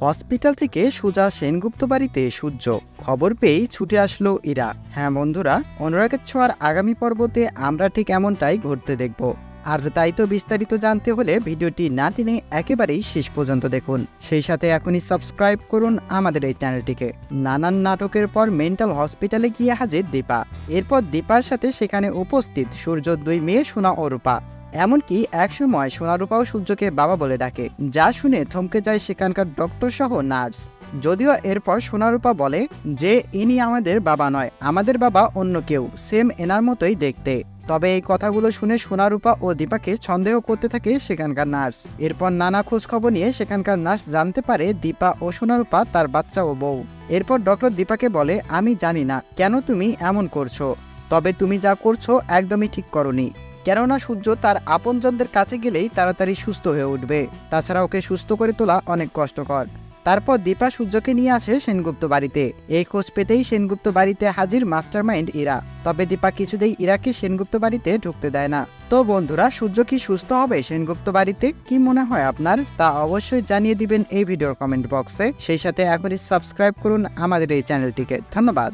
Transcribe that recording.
Hospital থেকে সোজা সেনগুপ্ত বাড়িতে সূর্য। খবর পেয়েই ছুটে আসলো ইরা। হ্যাঁ বন্ধুরা, অনুরাগের ছোঁয়ার আগামী পর্বতে আমরা ঠিক এমনটাই ঘটতে দেখব। আর তাই তো বিস্তারিত জানতে হলে ভিডিওটি না টেনে একেবারেই শেষ পর্যন্ত দেখুন। সেই সাথে এখনই সাবস্ক্রাইব করুন আমাদের এই চ্যানেলটিকে। নানান নাটকের পর মেন্টাল হসপিটালে গিয়ে হাজির দীপা। এরপর দীপার সাথে সেখানে উপস্থিত সূর্যর দুই মেয়ে সোনা ও রূপা। এমনকি একসময় সোনারূপাও সূর্যকে বাবা বলে ডাকে, যা শুনে থমকে যায় সেখানকার ডক্টর সহ নার্স। যদিও এরপর সোনারূপা বলে যে ইনি আমাদের বাবা নয়, আমাদের বাবা অন্য কেউ, সেম এনার মতোই দেখতে। তবে এই কথাগুলো শুনে সোনারূপা ও দীপাকে সন্দেহ করতে থাকে সেখানকার নার্স। এরপর নানা খোঁজ খবর নিয়ে সেখানকার নার্স জানতে পারে দীপা ও সোনারূপা তার বাচ্চা ও বউ। এরপর ডক্টর দীপাকে বলে, আমি জানি না কেন তুমি এমন করছো, তবে তুমি যা করছো একদমই ঠিক করনি। কেননা সূর্য তার আপনজনদের কাছে গেলেই তাড়াতাড়ি সুস্থ হয়ে উঠবে, তাছাড়া ওকে সুস্থ করে তোলা অনেক কষ্টকর। তারপর দীপা সূর্যকে নিয়ে আসে সেনগুপ্ত বাড়িতে। এই খোঁজ পেতেই সেনগুপ্ত বাড়িতে হাজির মাস্টারমাইন্ড ইরা। তবে দীপা কিছুতেই ইরাকে সেনগুপ্ত বাড়িতে ঢুকতে দেয় না। তো বন্ধুরা, সূর্য কি সুস্থ হবে সেনগুপ্ত বাড়িতে? কি মনে হয় আপনার? তা অবশ্যই জানিয়ে দিবেন এই ভিডিওর কমেন্ট বক্সে। সেই সাথে এখনই সাবস্ক্রাইব করুন আমাদের এই চ্যানেলটিকে। ধন্যবাদ।